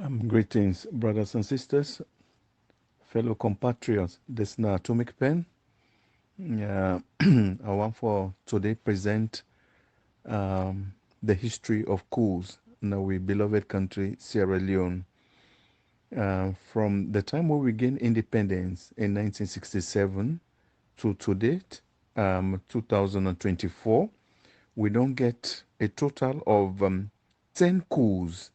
Greetings, brothers and sisters, fellow compatriots. This is Atomic Pen. I want for today present the history of coups in our beloved country, Sierra Leone. From the time we gained independence in 1967 to date, 2024, we don't get a total of 10 coups.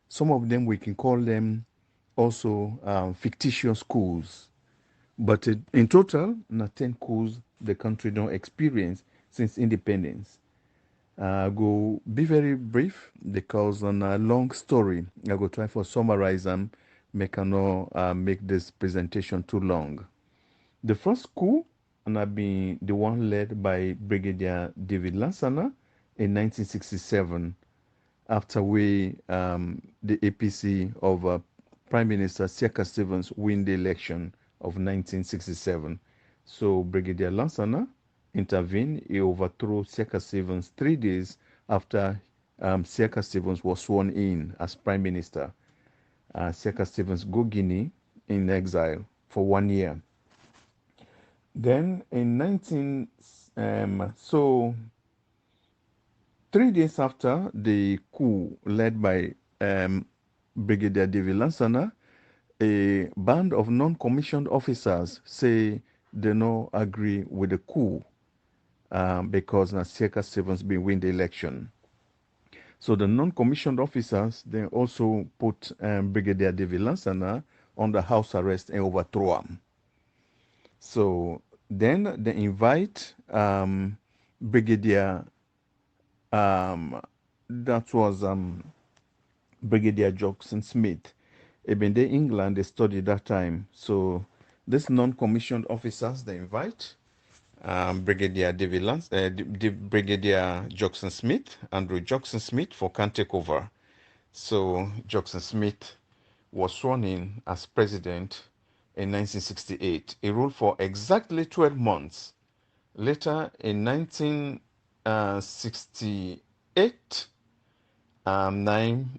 Some of them we can call them also fictitious coups. But in total, na 10 coups the country don't experience since independence. I go be very brief because on a long story, I go try for summarize them, make I no make this presentation too long. The first coup and have been the one led by Brigadier David Lansana in 1967 after the APC of Prime Minister Siaka Stevens win the election of 1967. So Brigadier Lansana intervened. He overthrew Siaka Stevens 3 days after Siaka Stevens was sworn in as Prime Minister. Siaka Stevens go Guinea in exile for 1 year. Then in 3 days after the coup led by Brigadier David Lansana, a band of non-commissioned officers say they no agree with the coup because Nasieka Stevens been win the election. So the non-commissioned officers then also put Brigadier David Lansana under house arrest and overthrow him. So then they invite Brigadier that was Brigadier Jackson Smith. Even in England, they studied that time. So these non-commissioned officers they invite Brigadier David Lance, Brigadier Jackson Smith, Andrew Jackson Smith, for can take over. So Jackson Smith was sworn in as president in 1968. He ruled for exactly 12 months. Later, in 1968,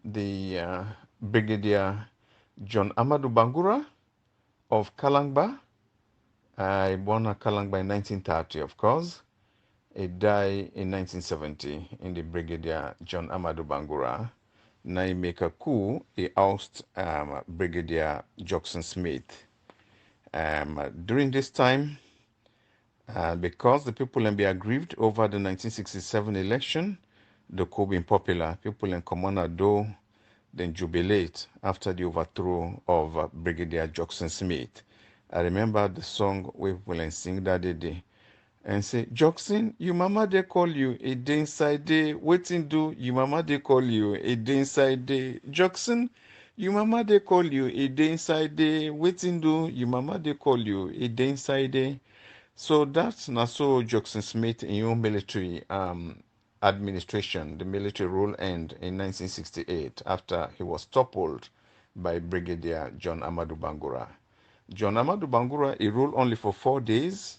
the Brigadier John Amadou Bangura of Kalangba. He born at Kalangba in 1930, of course. He died in 1970 in the Brigadier John Amadou Bangura. Now he make a coup. He oust Brigadier Jackson Smith. During this time, because the people be aggrieved over the 1967 election, the coup being popular, people in Comonado then jubilate after the overthrow of Brigadier Jackson Smith. I remember the song we will sing that day and say, Jackson, you mama they call you a day inside day, waiting do you mama they call you a day inside day. Jackson, you mama they call you a day inside day, waiting do you mama they call you a day inside day. So that's not so Jackson Smith in your military administration. The military rule end in 1968 after he was toppled by Brigadier John Amadou Bangura. John Amadou Bangura, he ruled only for 4 days.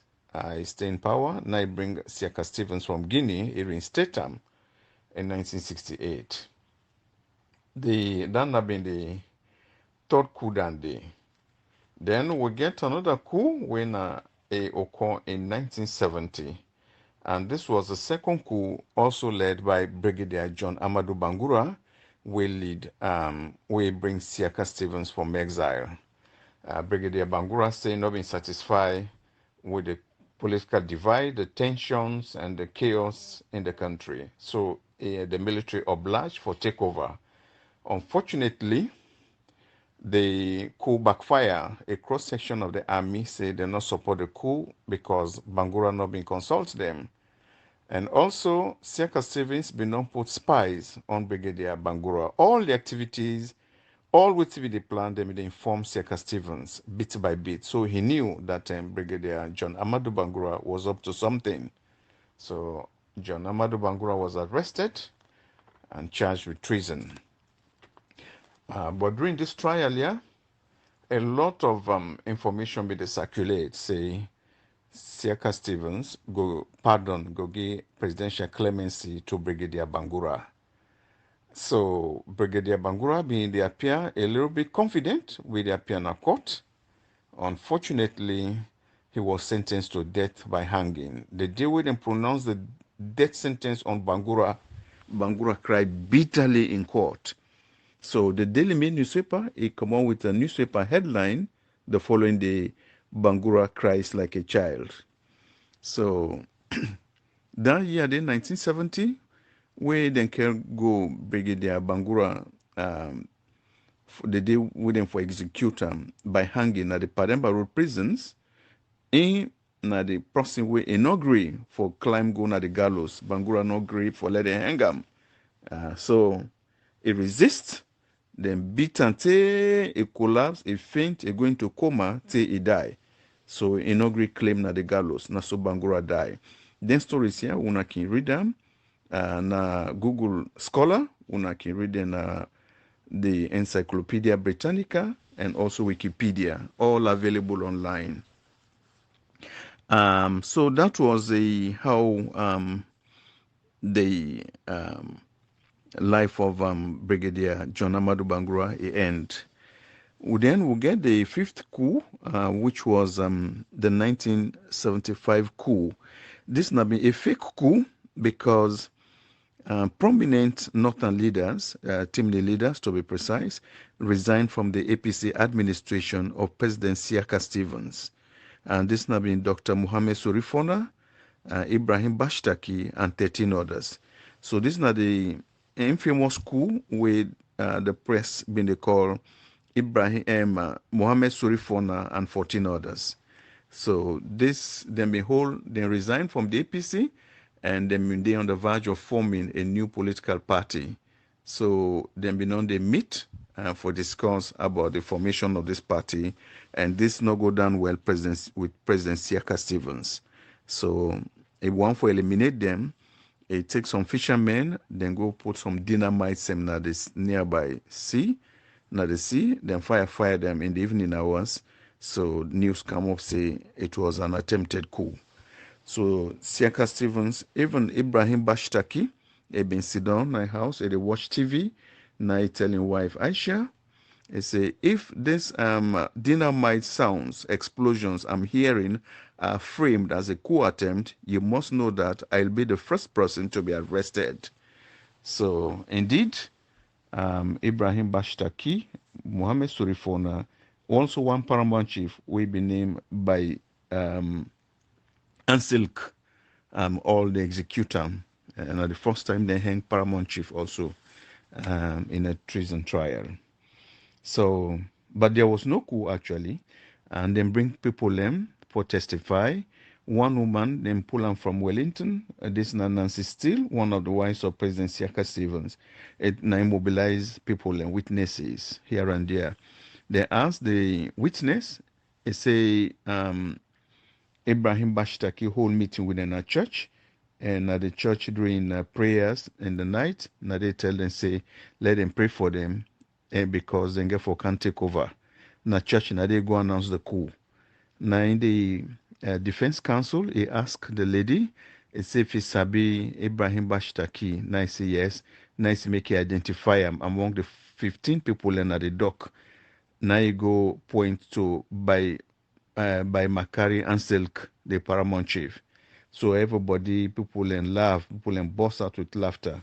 He stayed in power. Now he bring Siaka Stevens from Guinea. He reinstate him in 1968. That have been the third coup that day. Then we get another coup when it occurred in 1970. And this was the second coup also led by Brigadier John Amadou Bangura, we bring Siaka Stevens from exile. Brigadier Bangura saying not being satisfied with the political divide, the tensions, and the chaos in the country. So the military obliged for takeover. Unfortunately, the coup backfire. A cross section of the army say they not support the coup because Bangura not been consult them. And also, Siaka Stevens been not put spies on Brigadier Bangura. All the activities, all with the plan, they inform Siaka Stevens bit by bit. So he knew that Brigadier John Amadou Bangura was up to something. So John Amadou Bangura was arrested and charged with treason. But during this trial, a lot of information be circulate, say Siaka Stevens go give presidential clemency to Brigadier Bangura. So Brigadier Bangura being they appear a little bit confident with the appear in a court. Unfortunately, he was sentenced to death by hanging. The day when they pronounced the death sentence on Bangura, Bangura cried bitterly in court. So the Daily Mail newspaper, it come on with a newspaper headline the following day, Bangura cries like a child. So that year, then 1970, where then can go Brigadier Bangura the day waiting for execute by hanging at the Pademba Road prisons in na the person we inaugurate for climb go na the gallows. Bangura no agree for let them hang him. So he resist, then beat until he collapse, he faint, he go into coma till he die. So inaugurate claim na the gallows. Na so Bangura die. Then stories here, una can read them. Na Google Scholar, una can read them the Encyclopedia Britannica and also Wikipedia, all available online. So that was how the life of Brigadier John Amadou Bangura end. Then we'll get the fifth coup, which was the 1975 coup. This not be a fake coup because prominent northern leaders, team leaders to be precise, resigned from the APC administration of President Siaka Stevens. And this now been Dr. Mohamed Surifona, Ibrahim Bashtaki, and 13 others. So this now the infamous coup with the press being they call Ibrahim Mohamed Surifona and 14 others. So this then behold, they resigned from the APC and then they on the verge of forming a new political party. So then be known they meet for discuss about the formation of this party, and this no go down well with President Siaka Stevens. So it want for eliminate them, it takes some fishermen, then go put some dynamite them na this nearby sea, then fire them in the evening hours. So news come up say it was an attempted coup. So Siaka Stevens, even Ibrahim Bashtaki, he been sit down in my house, he watch TV, now he telling wife Aisha, he say, if this dynamite sounds, explosions I'm hearing are framed as a coup attempt, you must know that I'll be the first person to be arrested. So indeed, Ibrahim Bashtaki, Mohamed Surifona, also one paramount chief will be named by Ansilk, all the executor, and at the first time they hang paramount chief also in a treason trial. So, but there was no coup actually, and then bring people them for testify. One woman then pull them from Wellington. This is Nancy Steele, one of the wives of President Siaka Stevens. It now mobilize people and witnesses here and there. They asked the witness, they say Ibrahim Bashtaki hold meeting within a church, and at the church during prayers in the night, now they tell them say let them pray for them, because then get for can't take over. Now church now they go announce the coup. Now in the defense counsel, he asked the lady, he say if he sabi Ibrahim Bashtaki. Now he say yes. Now he make he identify him among the 15 people in at the dock. Now he go point to by Makari and Silk, the paramount chief. So everybody, people and laugh, people and burst out with laughter.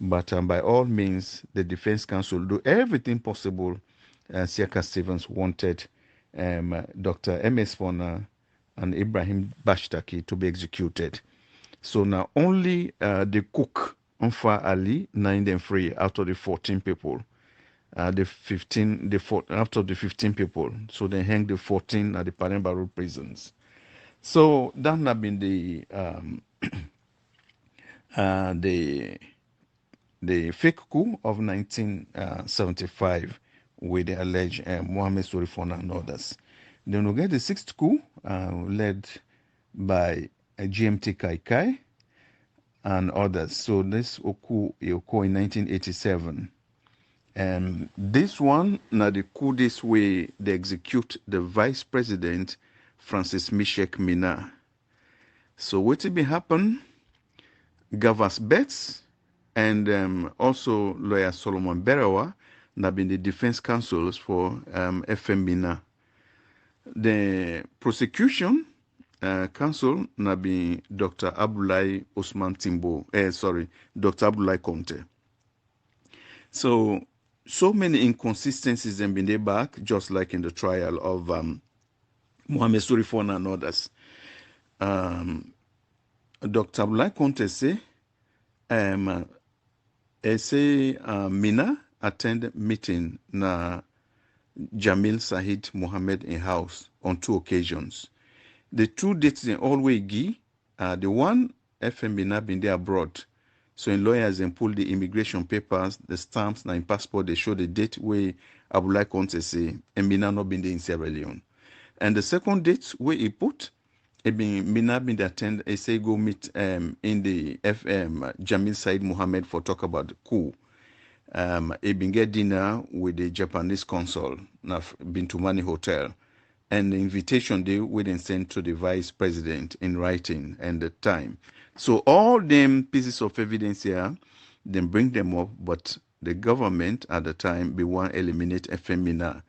But by all means, the defense counsel do everything possible. Siaka Stevens wanted Dr. M.S. Fona and Ibrahim Bashtaki to be executed. So now only the cook, Onfa Ali, 9 them free out of the 14 people. Out of the 15 people. So they hang the 14 at the Pademba Road prisons. So that have been the fake coup of 1975 with the alleged Mohamed Surifona and others. Then we get the sixth coup led by GMT Kaikai and others. So this coup occurred in 1987. And this one, now the coup this way, they execute the vice president, Francis Mishek Mina. So what will be happen? Gavas Betts, and also lawyer Solomon Berawa, na been the defense counsels for FM Mina. The prosecution counsel na been Dr. Abdullahi Osman Timbo, Dr. Abdullahi Conte. So many inconsistencies have been there back, just like in the trial of Mohamed Surifon and others. Dr. Abdullahi Conte say, Mina attend meeting na Jamil Sahid Mohammed in house on 2 occasions. The 2 dates they always give, the one FM Mina been there abroad. So in lawyers and pull the immigration papers, the stamps, na in passport, they show the date where Abdullahi Conte say, and Mina not been there in Sierra Leone. And the second date where he put, Mina been there attend, he say go meet in the FM Jamil Said Mohammed for talk about the coup. He been get dinner with the Japanese consul, na Bintumani Hotel. And the invitation they wouldn't send to the vice president in writing and the time. So all them pieces of evidence here, then bring them up, but the government at the time be want eliminate FM Mina.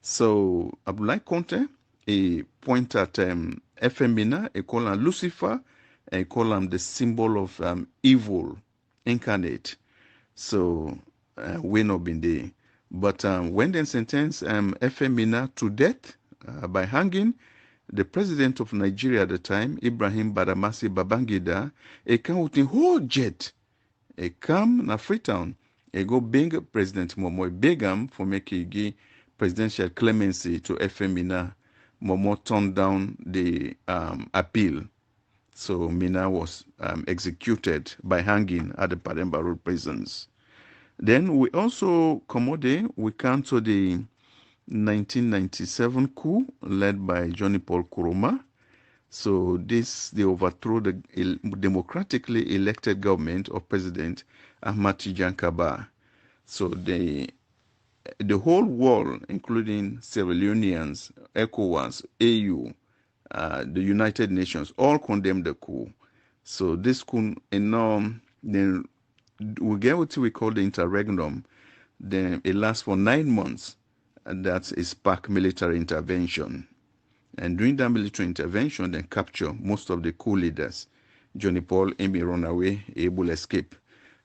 So Abdullahi Conte, he point at FM Mina, he call him Lucifer, and he call him the symbol of evil incarnate. So we not been there. But when they sentence FM Mina to death, by hanging, the president of Nigeria at the time, Ibrahim Badamasi Babangida, he come with a whole jet. He come na Freetown. He go bring President Momo, beg him for making give presidential clemency to FM Mina. Momo turned down the appeal. So Mina was executed by hanging at the Pademba Road prisons. Then we also we come to the 1997 coup led by Johnny Paul Kuruma. So they overthrew the democratically elected government of President Ahmad Tijan Kaba. So the whole world, including Sierra Leoneans, ECOWAS, AU, the United Nations, all condemned the coup. So this coup, then we get what we call the interregnum. Then it lasts for 9 months. And that's a spark military intervention. And during that military intervention, they capture most of the coup leaders. Johnny Paul, Amy run away, able escape.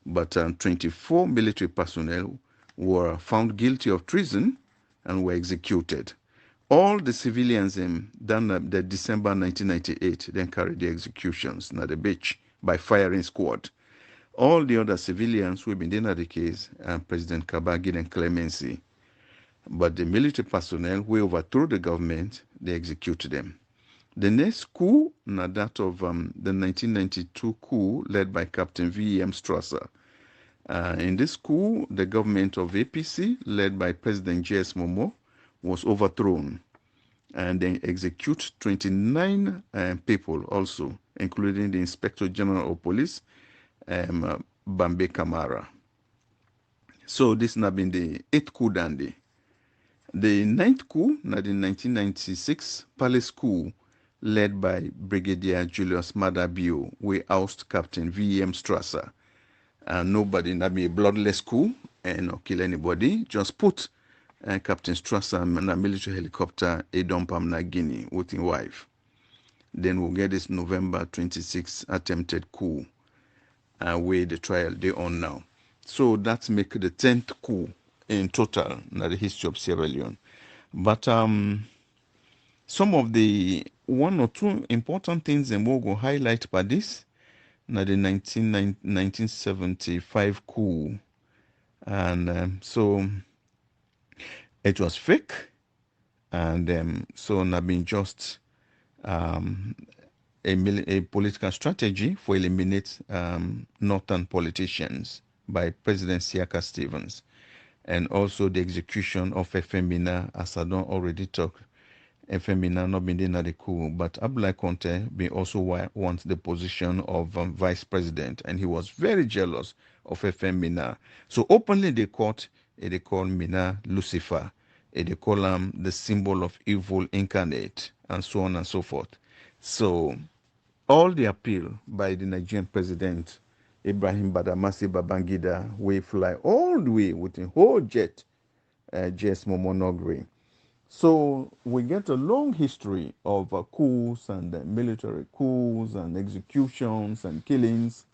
But 24 military personnel were found guilty of treason and were executed. All the civilians in the December 1998 then carried the executions at the beach by firing squad. All the other civilians who have been in the case, President Kabagi and clemency. But the military personnel who overthrew the government, they executed them. The next coup, that of the 1992 coup led by Captain V.M. Strasser. In this coup, the government of APC, led by President J.S. Momo, was overthrown. And they execute 29 people also, including the Inspector General of Police, Bambe Kamara. So this has been the 8th coup d'Ande. The 9th coup, the 1996 Palace coup, led by Brigadier Julius Madabio, we oust Captain V.M. Strasser. Nobody, not be a bloodless coup, and not kill anybody, just put Captain Strasser in a military helicopter, a dump him in Guinea with his wife. Then we'll get this November 26 attempted coup, where the trial they on now. So that's make the 10th coup in total in the history of Sierra Leone. But some of the 1 or 2 important things and we'll go highlight by this, na the 1975 coup. And so it was fake. And so na been just a political strategy for eliminate northern politicians by President Siaka Stevens. And also the execution of FM Mina, as I don't already talk. FM Mina not been in the coup, but Abdullahi Conte be also wants the position of vice president, and he was very jealous of FM Mina. So openly they call Mina Lucifer, they call him the symbol of evil incarnate, and so on and so forth. So all the appeal by the Nigerian president, Ibrahim Badamasi Babangida, we fly all the way with a whole jet, JS Momonogre. So we get a long history of coups and military coups and executions and killings.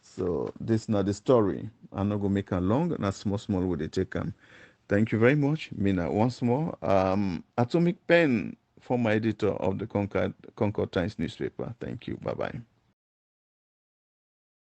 So this is not the story. I'm not gonna make it long, and small will they take them. Thank you very much, Mina. Once more, Atomic Pen, former editor of the Concord Times newspaper. Thank you. Bye bye.